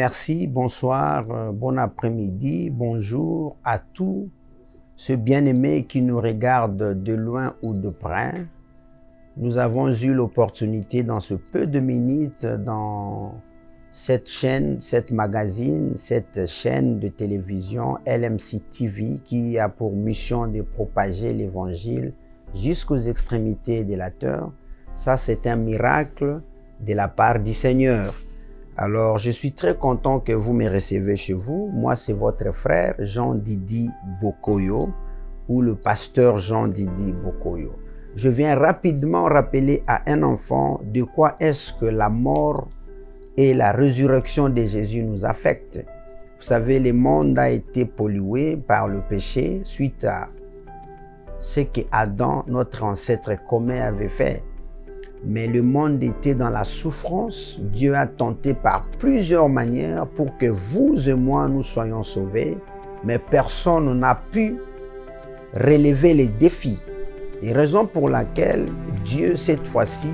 merci, bonsoir, bon après-midi, bonjour à tous ceux bien-aimés qui nous regardent de loin ou de près. Nous avons eu l'opportunité dans ce peu de minutes dans cette chaîne, cette magazine, cette chaîne de télévision LMC TV qui a pour mission de propager l'évangile jusqu'aux extrémités de la terre. Ça, c'est un miracle de la part du Seigneur. Alors, je suis très content que vous me recevez chez vous. Moi, c'est votre frère Jean-Didi Bokoyo ou le pasteur Jean-Didi Bokoyo. Je viens rapidement rappeler à un enfant de quoi est-ce que la mort et la résurrection de Jésus nous affectent. Vous savez, le monde a été pollué par le péché suite à ce que Adam, notre ancêtre commun, avait fait. Mais le monde était dans la souffrance. Dieu a tenté par plusieurs manières pour que vous et moi nous soyons sauvés. Mais personne n'a pu relever les défis. Et raison pour laquelle Dieu, cette fois-ci,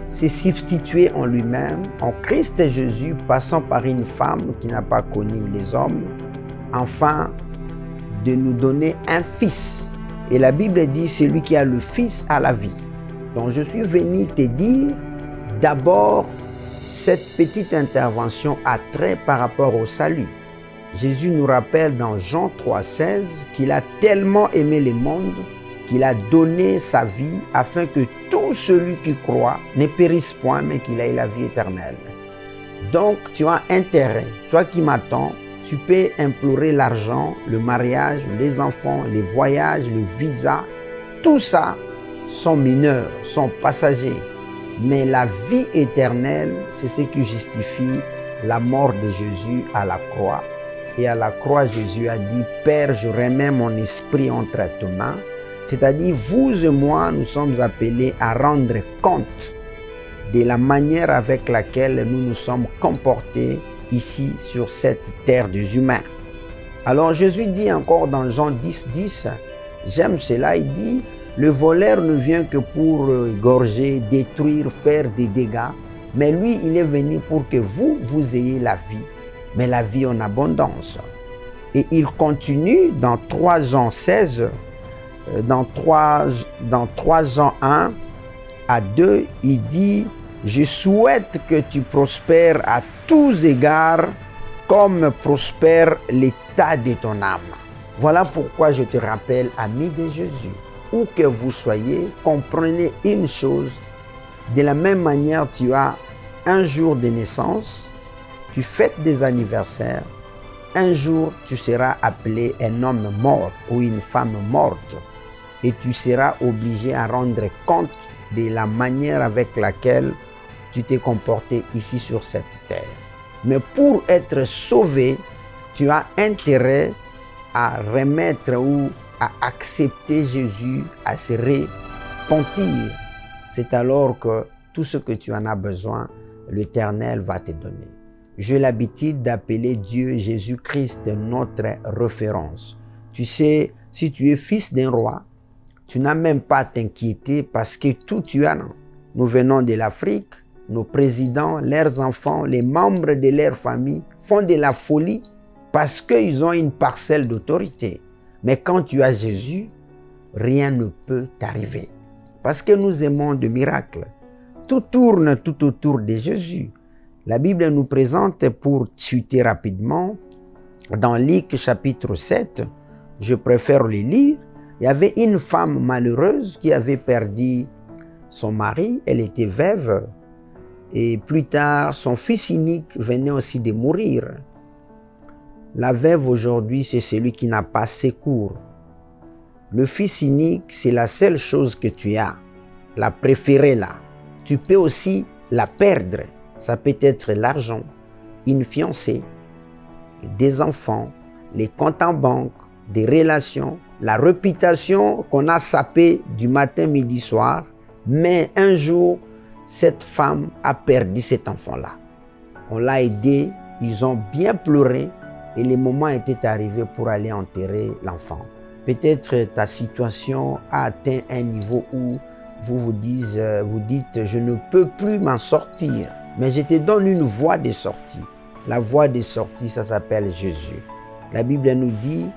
s'est substitué en lui-même, en Christ Jésus, passant par une femme qui n'a pas connu les hommes, afin de nous donner un fils. Et la Bible dit, celui qui a le fils a la vie. Donc je suis venu te dire, d'abord, cette petite intervention a trait par rapport au salut. Jésus nous rappelle dans Jean 3,16 qu'il a tellement aimé le monde qu'il a donné sa vie afin que tout celui qui croit ne périsse point, mais qu'il ait la vie éternelle. Donc tu as intérêt, toi qui m'attends, tu peux implorer l'argent, le mariage, les enfants, les voyages, le visa, tout ça sont mineurs, sont passagers. Mais la vie éternelle, c'est ce qui justifie la mort de Jésus à la croix. Et à la croix, Jésus a dit, « Père, je remets mon esprit entre tes mains. » C'est-à-dire, vous et moi, nous sommes appelés à rendre compte de la manière avec laquelle nous nous sommes comportés ici sur cette terre des humains. Alors Jésus dit encore dans Jean 10,10, j'aime cela, il dit, le voleur ne vient que pour égorger, détruire, faire des dégâts. Mais lui, il est venu pour que vous ayez la vie, mais la vie en abondance. Et il continue dans 3 Jean 16, dans 3 Jean 1 à 2, il dit, je souhaite que tu prospères à tous égards comme prospère l'état de ton âme. Voilà pourquoi je te rappelle, ami de Jésus, où que vous soyez, comprenez une chose. De la même manière, tu as un jour de naissance, tu fêtes des anniversaires, un jour tu seras appelé un homme mort ou une femme morte et tu seras obligé à rendre compte de la manière avec laquelle tu t'es comporté ici sur cette terre. Mais pour être sauvé, tu as intérêt à remettre ou à accepter Jésus, à se repentir. C'est alors que tout ce que tu en as besoin, l'Éternel va te donner. J'ai l'habitude d'appeler Dieu Jésus-Christ notre référence. Tu sais, si tu es fils d'un roi, tu n'as même pas à t'inquiéter parce que tout tu as. Nous venons de l'Afrique, nos présidents, leurs enfants, les membres de leur famille font de la folie parce qu'ils ont une parcelle d'autorité. Mais quand tu as Jésus, rien ne peut t'arriver. Parce que nous aimons de miracles. Tout tourne tout autour de Jésus. La Bible nous présente, pour chuter rapidement, dans Luc chapitre 7, je préfère le lire, il y avait une femme malheureuse qui avait perdu son mari, elle était veuve, et plus tard, son fils unique venait aussi de mourir. La veuve aujourd'hui, c'est celui qui n'a pas secours. Le fils unique, c'est la seule chose que tu as, la préférée là. Tu peux aussi la perdre. Ça peut être l'argent, une fiancée, des enfants, les comptes en banque, des relations, la réputation qu'on a sapée du matin, midi, soir. Mais un jour, cette femme a perdu cet enfant-là. On l'a aidé, ils ont bien pleuré. Et le moment était arrivé pour aller enterrer l'enfant. Peut-être ta situation a atteint un niveau où vous dites, je ne peux plus m'en sortir. Mais je te donne une voie de sortie. La voie de sortie, ça s'appelle Jésus. La Bible nous dit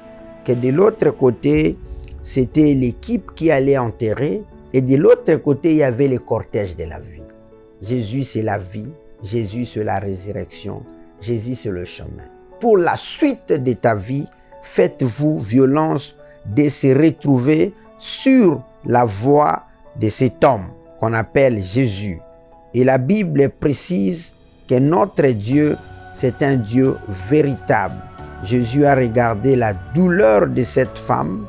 que de l'autre côté, c'était l'équipe qui allait enterrer et de l'autre côté, il y avait le cortège de la vie. Jésus, c'est la vie. Jésus, c'est la résurrection. Jésus, c'est le chemin. Pour la suite de ta vie, faites-vous violence de se retrouver sur la voie de cet homme qu'on appelle Jésus. Et la Bible précise que notre Dieu, c'est un Dieu véritable. Jésus a regardé la douleur de cette femme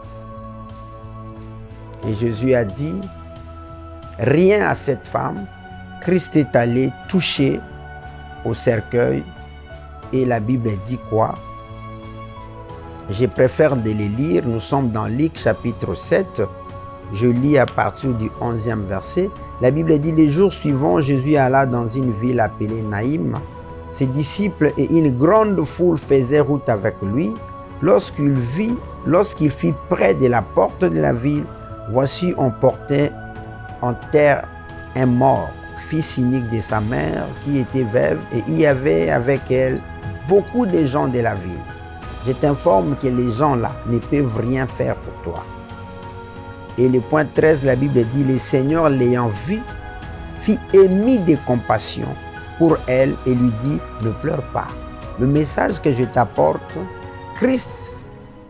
et Jésus a dit, rien à cette femme. Christ est allé toucher au cercueil et la Bible dit quoi? Je préfère de les lire. Nous sommes dans Luc chapitre 7. Je lis à partir du 11e verset. La Bible dit, les jours suivants, Jésus alla dans une ville appelée Naïm. Ses disciples et une grande foule faisaient route avec lui. Lorsqu'il fut près de la porte de la ville, voici on portait en terre un mort, fils unique de sa mère, qui était veuve, et il y avait avec elle beaucoup de gens de la ville. Je t'informe que les gens là ne peuvent rien faire pour toi. Et le point 13, la Bible dit, le Seigneur l'ayant vu, fit ému de compassion pour elle et lui dit, ne pleure pas. Le message que je t'apporte, Christ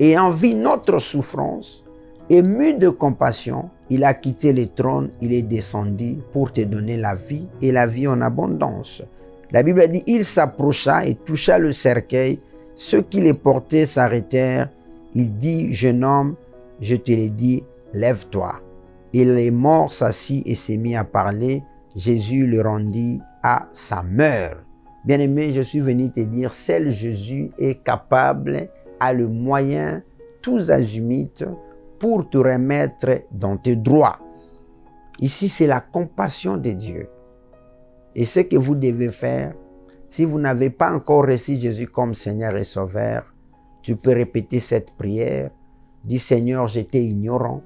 ayant vu notre souffrance, ému de compassion, il a quitté le trône, il est descendu pour te donner la vie et la vie en abondance. La Bible dit, il s'approcha et toucha le cercueil. Ceux qui les portaient s'arrêtèrent. Il dit, jeune homme, je te l'ai dit, lève-toi. Il est mort, s'assit et s'est mis à parler. Jésus le rendit à sa mère. Bien-aimé, je suis venu te dire, seul Jésus est capable, a le moyen, tous azimuts, pour te remettre dans tes droits. Ici, c'est la compassion de Dieu. Et ce que vous devez faire, si vous n'avez pas encore reçu Jésus comme Seigneur et Sauveur, tu peux répéter cette prière. Dis, Seigneur, j'étais ignorant.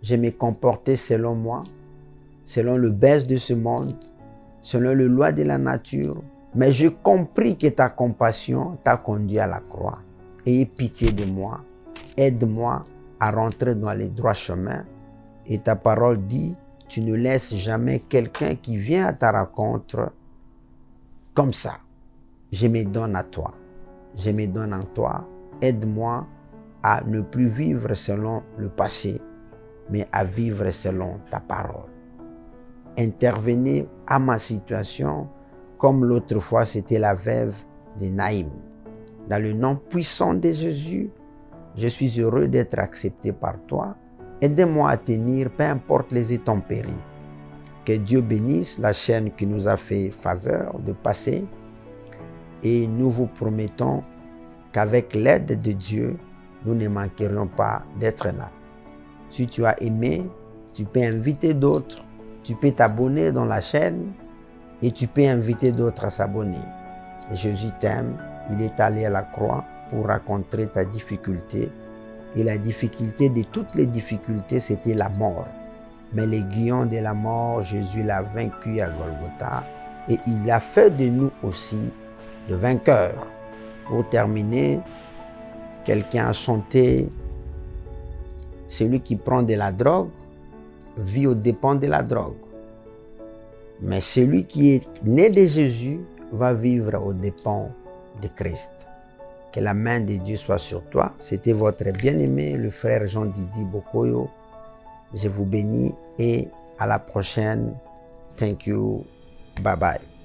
Je me comportais selon moi, selon le baisse de ce monde, selon les lois de la nature. Mais j'ai compris que ta compassion t'a conduit à la croix. Ayez pitié de moi. Aide-moi à rentrer dans les droits chemins. Et ta parole dit, tu ne laisses jamais quelqu'un qui vient à ta rencontre comme ça. Je me donne à toi. Je me donne en toi. Aide-moi à ne plus vivre selon le passé, mais à vivre selon ta parole. Intervenez à ma situation comme l'autre fois c'était la veuve de Naïm. Dans le nom puissant de Jésus, je suis heureux d'être accepté par toi. Aidez-moi à tenir, peu importe les intempéries. Que Dieu bénisse la chaîne qui nous a fait faveur de passer. Et nous vous promettons qu'avec l'aide de Dieu, nous ne manquerons pas d'être là. Si tu as aimé, tu peux inviter d'autres. Tu peux t'abonner dans la chaîne et tu peux inviter d'autres à s'abonner. Jésus t'aime. Il est allé à la croix pour rencontrer ta difficulté. Et la difficulté de toutes les difficultés, c'était la mort. Mais l'aiguillon de la mort, Jésus l'a vaincu à Golgotha. Et il a fait de nous aussi de vainqueurs. Pour terminer, quelqu'un a chanté « Celui qui prend de la drogue vit aux dépens de la drogue. Mais celui qui est né de Jésus va vivre aux dépens de Christ. » Que la main de Dieu soit sur toi. C'était votre bien-aimé, le frère Jean-Didi Bokoyo. Je vous bénis et à la prochaine. Thank you. Bye bye.